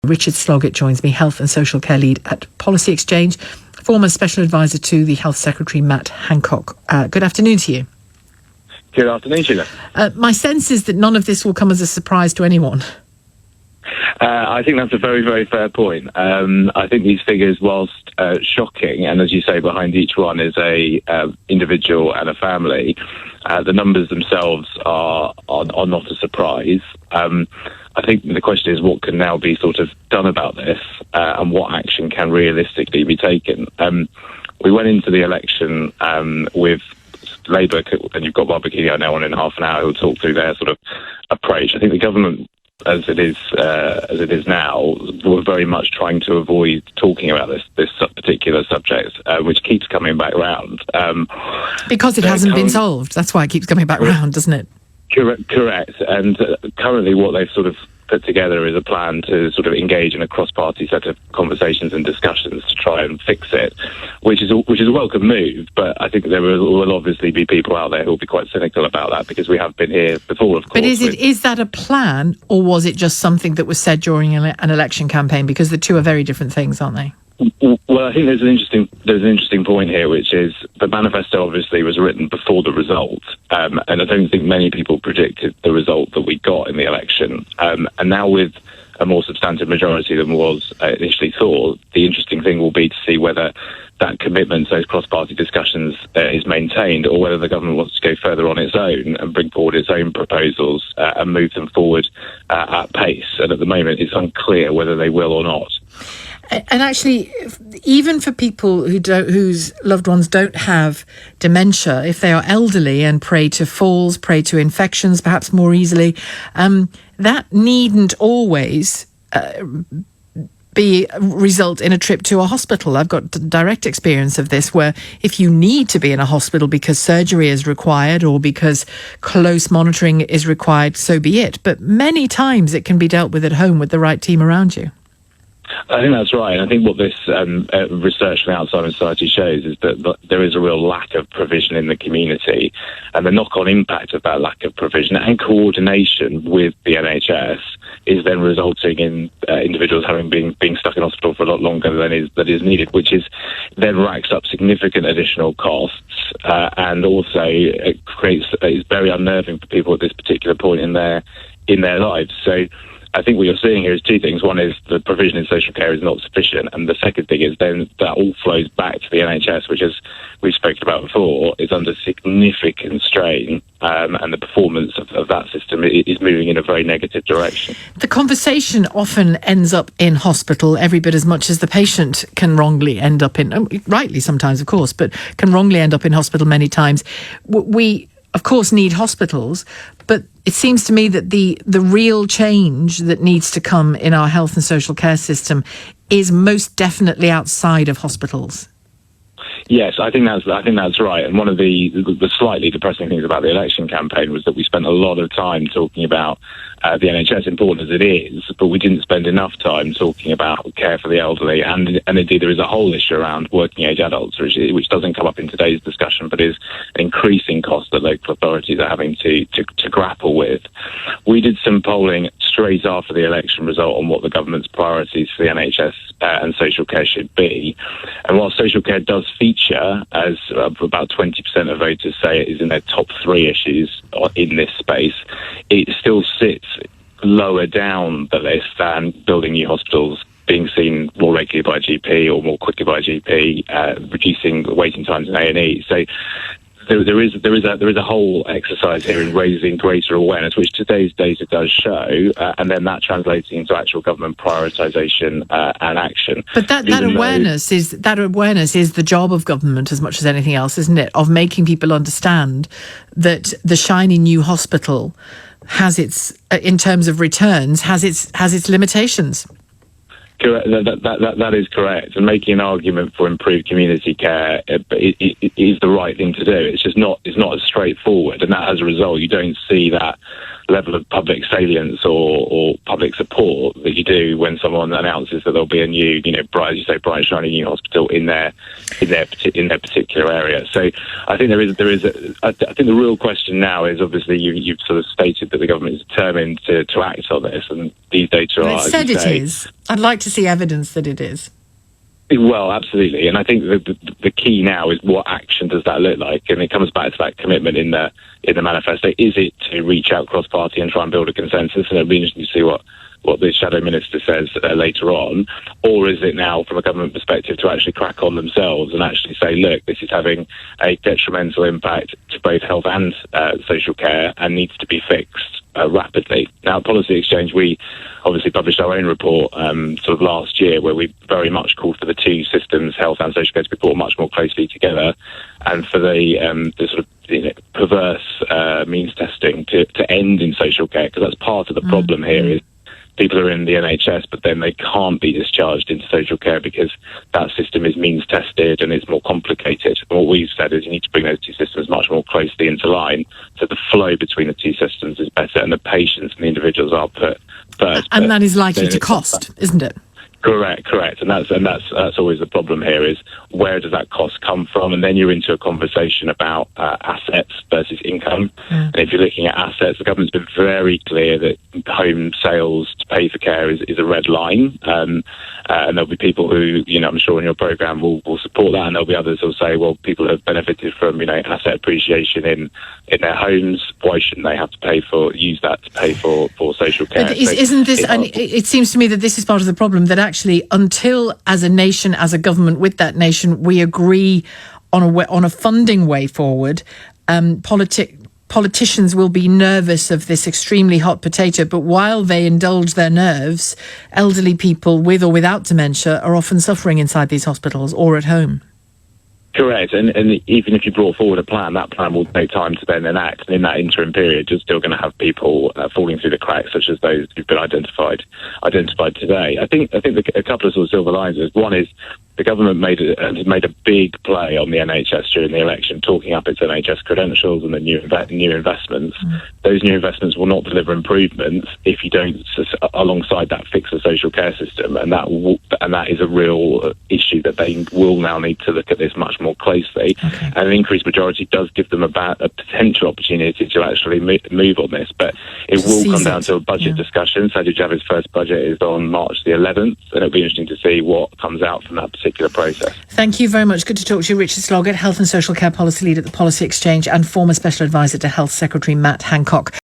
Richard Sloggett joins me, Health and Social Care Lead at Policy Exchange, former Special Advisor to the Health Secretary, Matt Hancock. Good afternoon to you. Good afternoon, Sheila. My sense is that none of this will come as a surprise to anyone. I think that's a very, very fair point. I think these figures, whilst shocking, and as you say, behind each one is a individual and a family, the numbers themselves are not a surprise. I think the question is what can now be sort of done about this and what action can realistically be taken. We went into the election with Labour, and you've got Barbara Keogh now on in half an hour who'll talk through their sort of approach. I think the government, as it is now, we're very much trying to avoid talking about this particular subject, which keeps coming back round. Because it hasn't been solved. That's why it keeps coming back round, doesn't it? Correct. And currently what they've sort of put together is a plan to sort of engage in a cross-party set of conversations and discussions to try and fix it, which is a welcome move. But I think there will obviously be people out there who will be quite cynical about that because we have been here before, of course. But is that a plan, or was it just something that was said during an election campaign? Because the two are very different things, aren't they? Well, I think there's an interesting point here, which is the manifesto obviously was written before the result, and I don't think many people predicted the result that we got in the election. And now with a more substantive majority than was initially thought, the interesting thing will be to see whether that commitment to those cross-party discussions is maintained, or whether the government wants to go further on its own and bring forward its own proposals and move them forward at pace. And at the moment, it's unclear whether they will or not. And actually, even for people whose loved ones don't have dementia, if they are elderly and prey to falls, prey to infections, perhaps more easily, that needn't always result in a trip to a hospital. I've got direct experience of this, where if you need to be in a hospital because surgery is required or because close monitoring is required, so be it. But many times it can be dealt with at home with the right team around you. I think that's right. I think what this research from Alzheimer's Society shows is that there is a real lack of provision in the community, and the knock-on impact of that lack of provision and coordination with the NHS is then resulting in individuals being stuck in hospital for a lot longer than is needed, which is then racks up significant additional costs, and also it's very unnerving for people at this particular point in their lives. So I think what you're seeing here is two things. One is the provision in social care is not sufficient, and the second thing is then that all flows back to the NHS, which, as we've spoken about before, is under significant strain, and the performance of that system is moving in a very negative direction. The conversation often ends up in hospital every bit as much as the patient can wrongly end up in, rightly sometimes, of course, but can wrongly end up in hospital many times. We, of course, need hospitals, but it seems to me that the real change that needs to come in our health and social care system is most definitely outside of hospitals. Yes, I think that's right. And one of the slightly depressing things about the election campaign was that we spent a lot of time talking about the NHS, important as it is, but we didn't spend enough time talking about care for the elderly. And indeed, there is a whole issue around working age adults, which doesn't come up in today's discussion, but is an increasing cost that local authorities are having to grapple with. We did some polling straight after the election result on what the government's priorities for the NHS and social care should be. And while social care does feature, as about 20% of voters say it is in their top three issues in this space, it still sits lower down the list than building new hospitals, being seen more regularly by GP or more quickly by GP, reducing waiting times in A&E. So there is a whole exercise here in raising greater awareness, which today's data does show, and then that translating into actual government prioritisation and action. But that awareness is the job of government as much as anything else, isn't it? Of making people understand that the shiny new hospital has its, in terms of returns, has its limitations. Correct. That is correct. And making an argument for improved community care is the right thing to do. It's just not as straightforward, and that as a result, you don't see that level of public salience or public support that you do when someone announces that there'll be a new, bright shiny new hospital in their particular area. So I think I think the real question now is, obviously you've sort of stated that the government is determined to act on this, and these data are, it said it is. I'd like to see evidence that it is. Well, absolutely. And I think the key now is what action does that look like? And it comes back to that commitment in the manifesto. Is it to reach out cross-party and try and build a consensus? And it'll be interesting to see what the Shadow Minister says later on. Or is it now, from a government perspective, to actually crack on themselves and actually say, look, this is having a detrimental impact to both health and social care and needs to be fixed rapidly. Now, at Policy Exchange, we obviously published our own report sort of last year, where we very much called for the two systems, health and social care, to be brought much more closely together, and for the sort of perverse means testing to end in social care, because that's part of the problem here. Is people are in the NHS, but then they can't be discharged into social care because that system is means tested and it's more complicated. And what we've said is you need to bring those two systems much more closely into line, so the flow between the two systems is better and the patients and the individuals are put first. And that is likely to cost, isn't it? Correct, and that's always the problem here, is where does that cost come from? And then you're into a conversation about assets versus income. And if you're looking at assets, the government's been very clear that home sales to pay for care is a red line. And there'll be people who, I'm sure in your programme will support that, and there'll be others who'll say, well, people have benefited from, asset appreciation in their homes. Why shouldn't they have to use that to pay for social care? But isn't this, and it seems to me that this is part of the problem, that actually until, as a nation, as a government with that nation, we agree on a funding way forward, politicians will be nervous of this extremely hot potato, but while they indulge their nerves, elderly people with or without dementia are often suffering inside these hospitals or at home. Correct, and even if you brought forward a plan, that plan will take time to then enact, and in that interim period, you're still going to have people falling through the cracks, such as those who've been identified today. I think a couple of sort of silver linings. One is the government made a big play on the NHS during the election, talking up its NHS credentials and the new investments. Those new investments will not deliver improvements if you don't, alongside that, fix the social care system, and that is a real issue that they will now need to look at this much more closely. Okay. And an increased majority does give them about a potential opportunity to actually move on this, but it will come down to a budget discussion. Sajid Javid's first budget is on March the 11th, and it'll be interesting to see what comes out from that particular process. Thank you very much. Good to talk to you, Richard Sloggett, Health and Social Care Policy Lead at the Policy Exchange and former Special Advisor to Health Secretary Matt Hancock.